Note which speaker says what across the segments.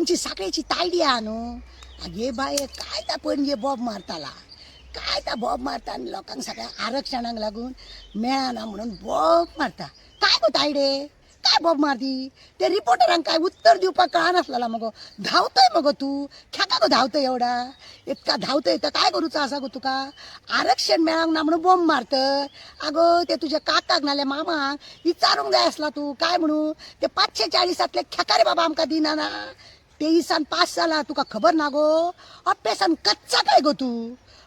Speaker 1: आमची सगळ्याची तायडी आहा न्हू. आगे बाये काय त्या पणजे बॉब मारताला, काय त्या बॉब मारता आनी लोकांक सगळ्या आरक्षणाक लागून मेळना म्हणून बॉब मारता. काय गो तायडे, काय बॉब मारती? ते रिपोर्टरांक काय उत्तर दिवपाक कळनासलेला मगो. धांवतय मगो तू, खेका गो धांवतय एवढा? इतका धांवतय तर काय करूचं असा गो तुका? आरक्षण मेळांक ना म्हणून बॉम्ब मारतय. अगो ते तुझ्या काकाक नाल्या मामाक विचारूंक जाय असला तू काय म्हणू. ते 540 खेका रे बाबा आमकां दिना ना. 23 पास जाला, तुका खबर ना गो? अभ्यासान कच्चा काय गो तू?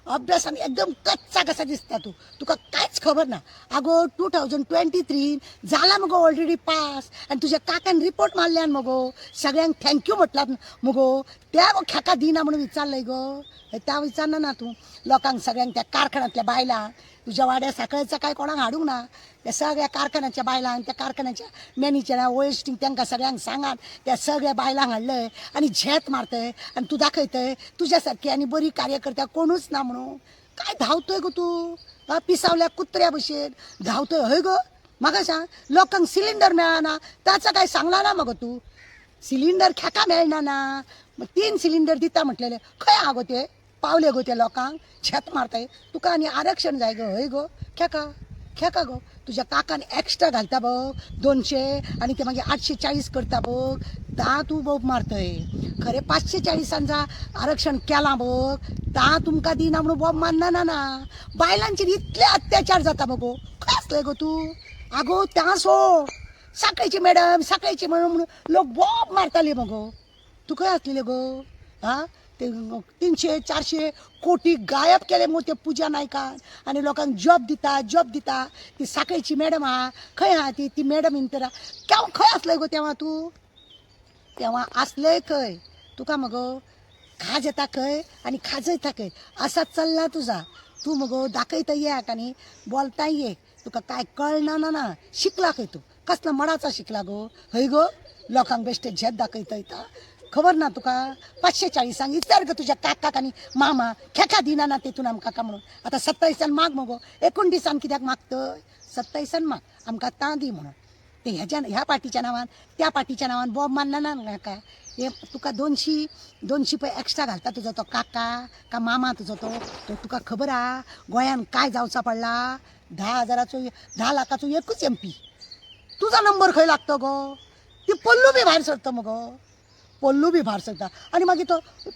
Speaker 1: अभ्यासान एकदम कच्चा कसा दिसता तू, तुका कांयच खबर ना. अगो 2023 जाला मगो ऑलरेडी पास. आणि तुझ्या काकान रिपोर्ट मारल्यान मगो, सगळ्यांक थँक्यू म्हटलात मगो. त्या खेका दिना म्हणून विचारलंय गो. त्या विचारना ना तू लोकांक, सगळ्यांक त्या कारखान्यातल्या बायलांक. तुझ्या वाड्या साखळेचं काय कोणाक हाडूंक ना. त्या सगळ्या कारखान्याच्या बायलांक, त्या कारखान्याच्या मॅनेजर ओएसटींक त्यांना सगळ्यांक सांगान त्या सगळ्या बायलांक हाडलंय आणि झेत मारतय. आणि तू दाखयतय तुझ्यासारखी आणि बरी कार्यकर्त्या कोणूच ना म्हणून. काय धावतोय गो तू? पिसावल्या कुत्र्या भशेन धावतोय हय गो. म्हाका सांग, लोकांक सिलिंडर मेळना ताचा काय सांगला ना मगो तू? सिलिंडर खेका मेळना ना. मग 3 सिलिंडर दिता म्हटलेले खंय आगो ते पावले गो त्या लोकांक? छत मारताय तुका आणि आरक्षण जाय गो हय गो. खेका खेका गो. तुझ्या काकान एक्स्ट्रा घालता बघ 200 आणि ते मागीर 840 करता बघ. ता तू बघ मारतय. खरे 540 आरक्षण केला बघ, ता तुमकां दिना म्हणून बॉब मारना ना. बायलांचेर इतले अत्याचार जाता बघो. खंय असलंय गो तू? अगो त्या सो साखळेची मॅडम, साखळेची म्हणून लोक बॉब मारताले मगो. तू खंय असलेले गो? हा ते 300-400 कोटी गायब केले मग ते पूजा नायकान. आणि लोकांक जॉब दिता. ती साखळेची मॅडम हा खंय हा? ती मॅडम इंतरा केव्हा खंय असलंय गो तेव्हा तू? तेव्हा असलंय खंय तुका मगो? खाज येता खंय आणि खाजयता खंय असा चल्ला तुझा. तू मगो दाखयता एक आणि बोलता एक. तुका काय कळना ना. शिकला खंय तू? कसला मडाचा शिकला गो हय गो? लोकांक बेश्टे झेत दाखयता येता. खबर ना तुका? 540 विचार ग तुझ्या काकाक आणि मामा खेका दिना ना तेतून आमकां का म्हणून. आता 27 माग मगो. 29 कित्याक मागतय? 27 माग आमकां ता दी म्हणून. ते ह्या पार्टीच्या नांवान त्या पार्टीच्या नांवान बॉब मारना ना काय? हे तुका 200 पळय एक्स्ट्रा घालता तुजो तो काका का मामा तुजो तो तुका खबर हा गोंयान काय जावचा पडला? 10 लाखाचो एकूच MP. तुझा नंबर खंय लागतो गो? ती पल्लू बी भायर सरता मगो. पल्लू बी भायर सरता. आणि मागीर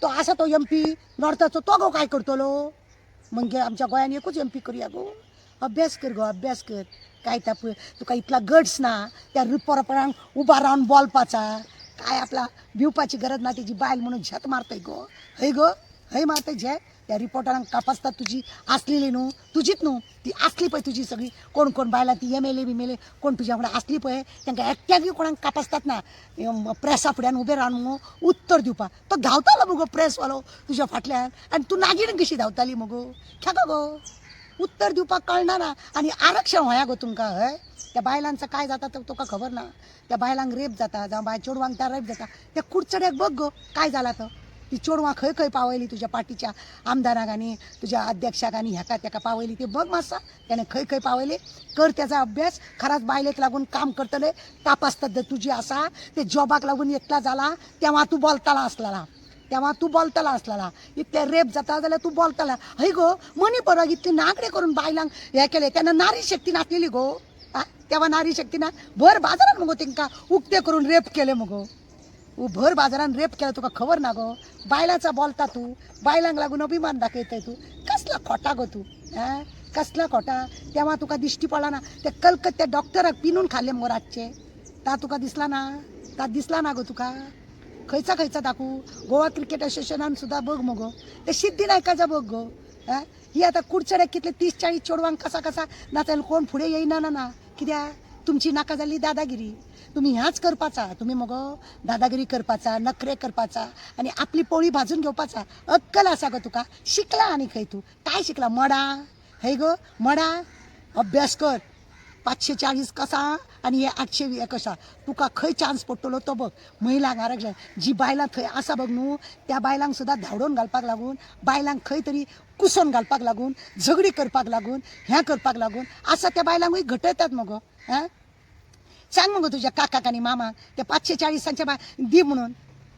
Speaker 1: तो असा तो MP नॉर्थाचो तो गो काय करतलो? म्हणजे आमच्या गोंयान एकूच MP करूया गो. अभ्यास कर गो, अभ्यास कर. काय त्या तुका इतला गट्स ना त्या रिपोर्टरांक उभा रावन बोलपाचा. काय आपला भिवपाची गरज ना. त्याची बायल म्हणून झेत मारतय गो हय गो. हय मारतय झेत. त्या रिपोर्टरांक कापासतात तुझी असलेली न्हू, तुझीच न्हू ती असली पळय तुझी सगळी. कोण कोण बायलां ती MLA बिमेले कोण तुझ्या वांगडा असली पळय तांकां एकट्याक कोणाक कापासतात ना प्रेसा फुड्यान उबे रावन मगो उत्तर दिवपाक. तो धांवतालो मगो प्रेसवालो तुज्या फाटल्यान. आनी तूं नागिण कशी धांवताली मगो? खेका गो? उत्तर दिवपाक कळना ना. आणि आरक्षण होया गो तुमकां हय? त्या बायलांचं काय जाता तर तुका खबर ना. त्या बायलांक रेप जाता जावं बाय चेडवांक त्या रेप जाता. त्या कुडचड्याक बघ गो काय जाला तो. ती चेडवां खंय खंय पावयली तुझ्या पार्टीच्या आमदाराक आनी तुझ्या अध्यक्षाक आनी हेका तेका पावयली ते बघ मातसा. त्याने खंय खंय पावयली कर त्याचा अभ्यास. खराच बायलेक लागून काम करतले तापास पद्दत तुझी आसा. ते जॉबाक लागून एकला जाला तेव्हा तू बोलताला असलेला. इतले रेप जाता जाल्यार तू बोलताला हय गो. मनी परग इतले नागडे करून बायलांक हे केले. तेन्ना नारी शक्ती नासलेली गो. तेव्हा नारी शक्ती ना भर बाजारात मगो तेंकां उक्ते करून रेप केले मगो. भर बाजारान रेप केला तुका खबर ना गो? बायलांचा बोलता तू. बायलांक लागून अभिमान दाखयतय तू. कसला खोटा गो तू? कसला खोटा? तेव्हा तुका दिश्टी पडला ना ते कलकत्त्या डॉक्टराक पिनून खाल्ले मगो रातचे. ता तुका दिसला ना? ता दिसला ना गो तुका? खंयचा दाखवू? गोवा क्रिकेट असोसिएशनान सुद्धा बघ मगो. ते सिद्धिनायकाचा बघ गो. ही आता कुडचड्याक कितले 30-40 चेडवांक कसा नाचायला कोण फुडें येयना ना. कित्याक? तुमची नाका जाल्ली दादागिरी. तुम्ही ह्याच करपाचा. तुम्ही मगो दादागिरी करपाचा, नखरे करपाचा आणि आपली पोळी भाजून घेवपाचा. अक्कल आसा गो तुका? शिकला आणि खंय तू? काय शिकला? मडा हय गो मडा. अभ्यास कर. 540 कसा आणि हे 820 कसा. तुका खंय चान्स पडटलो तो बघ. महिलांक आरक्षण जी बायलां थंय आसा बघ न्हू त्या बायलांक सुद्धा धांवडोन घालपाक लागून, बायलांक खंय तरी कुसोन घालपाक लागून, झगडी करपाक लागून, ह्या करपाक लागून आसा त्या बायलांकूय घटयतात मगो. सांग मगो तुझ्या काकाक आनी मामाक ते 540 दी म्हणून.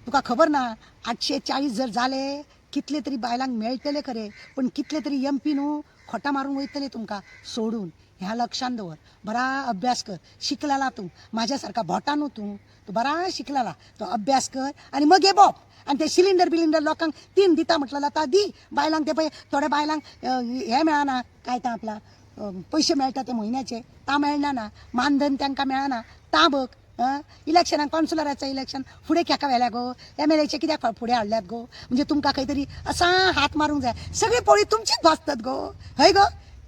Speaker 1: तुका खबर ना 840 जर झाले कितले तरी बायलांक मेळटले खरे, पण कितले तरी MP न्हू खोटा मारून वयतले तुमका सोडून. ह्या लक्षात दवर. बरा अभ्यास कर. शिकलाला तू, माझ्यासारखा भोटा न्हू तू बरा शिकलाला. तो अभ्यास कर आणि मग ये बॉब. आणि ते सिलिंडर लोकांक 3 दिता म्हटलं आता दी. बायलांक ते थोड्या बायलांक हे मेळना काय ता आपला पैसे मेळटा ते म्हयन्याचे ता मेळना ना. मानधन तांकां मेळना ता बघ. इलेक्शनाक कॉन्सुलराचं इलेक्शन फुडें खेका व्हेल्या गो. MLAचे कित्याक फुडें हाडल्यात गो. म्हणजे तुमकां खंय तरी असा हात मारूंक जाय. सगळी पोळी तुमचीच भासतात गो. हय गो.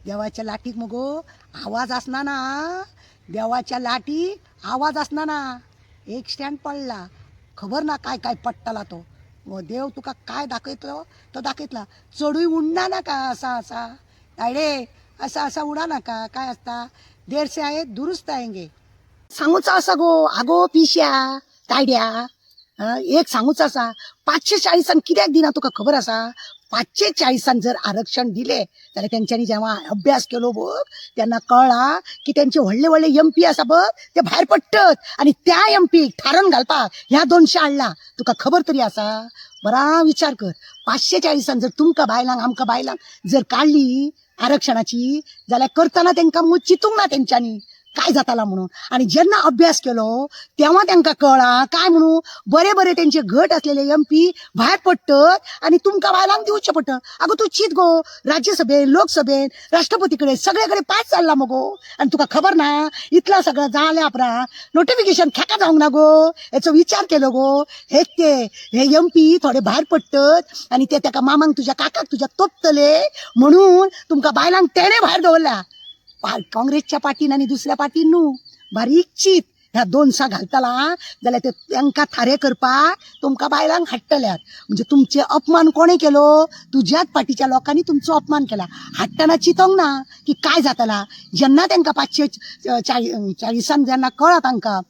Speaker 1: देवाच्या लाटीक मगो आवाज असना ना. देवाच्या लाटीक आवाज असना ना. एक स्टँड पडला खबर ना काय काय पडटला तो. देव तुका काय दाखयतलो तो दाखयतला. चढूय उडना नाका असा असा. तायडे असा असा उडा नाका. काय असता 150 आहे दुरुस्त आएंगे. सांगूचा असा गो. आगो पिश्या तायड्या. एक सांगूचा असा 540 कित्याक दिना तुका खबर असा. 540 जर आरक्षण दिले जाल्यार त्यांच्यानी जेव्हा अभ्यास केलो बघ त्यांना कळला की त्यांचे व्हडले व्हडले MP असा बघ ते भायर पडटत. आणि त्या MP ठारण घालपाक ह्या 200 हाडला. तुका खबर तरी असा. बरा विचार कर. 540 जर तुमका बायलांक आमका बायलांक जर काढली आरक्षणाची जाल्यार करताना त्यांना मूळ चितूंक ना त्यांच्यानी काय जाताला म्हणून. आणि जेन्ना अभ्यास केलो तेव्हा त्यांना कळला काय म्हणू बरे बरे त्यांचे गट असलेले MP भायर पडटत आणि तुमका बायलांक दिवचे पडटत. अगो तू चित गो. राज्यसभेत लोकसभेत राष्ट्रपतीकडे सगळेकडे पास चालला मगो. आणि तुका खबर ना इतला सगळं झाल्या अपरा नोटिफिकेशन खेका जावंक ना गो. याचो विचार केलो गो. हे MP थोडे भायर पडटत आणि ते त्याका मामांक तुझ्या काकाक तुझ्या तोपतले म्हणून तुमका बायलांक तेणे भायर दवरल्या. काँग्रेसच्या पार्टीन आणि दुसऱ्या पार्टीन न्हू. बारीक चित ह्या 200 घालताला जाल्यार ते तांकां थारे करपाक तुमकां बायलांक हाडटल्यात. म्हणजे तुमचे अपमान कोणे केलो. तुझ्याच पार्टीच्या लोकांनी तुमचो अपमान केला. हाडटना चिंतोंक ना की काय जाताला. जेन्ना तांकां 540 जेन्ना कळ्ळा तांकां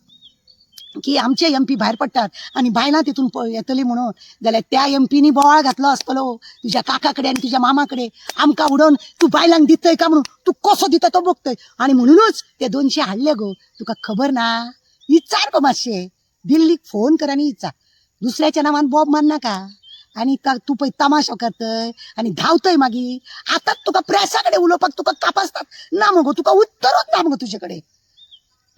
Speaker 1: की आमचे MP भायर पडटात आणि बायलां तितून येतली म्हणून जाल्यार त्या MPनी बोवाळ घातलो आसतलो तुझ्या काकाकडे आणि तुझ्या मामाकडे. आमकां उडोवन तू बायलांक दितय का म्हणून. तू कसो दिता तो बघतय. आणि म्हणूनच ते 200 हाडले गो. तुका खबर ना. विचार गो मातशे. दिल्लीक फोन कर आणि विचार. दुसऱ्याच्या नावान बॉब मार नाका. आणि तू पळय तमाशो करतय आणि धावतय मागीर. आतांच तुका प्रेसाकडे उलोवपाक तुका कापासतात ना मगो. तुका उत्तरच ना मगो तुझ्याकडे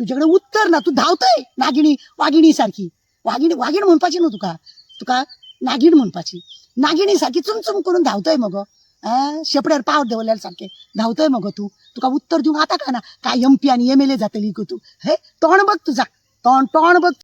Speaker 1: उत्तर ना. तू धावतय वागिणी सारखी. वागीण म्हणपाची न्हू तुका नागिण म्हणपाची. नागिणी सारखी चुमचुम करून धावतय मगो. शेपड्यार पाव दवरल्यार सारखे धावतय मगो तुका उत्तर दिवंक आता का ना. काय MP आणि MLA जातली गो तू. हे तोंड बघ तुझा. तोंड बघ.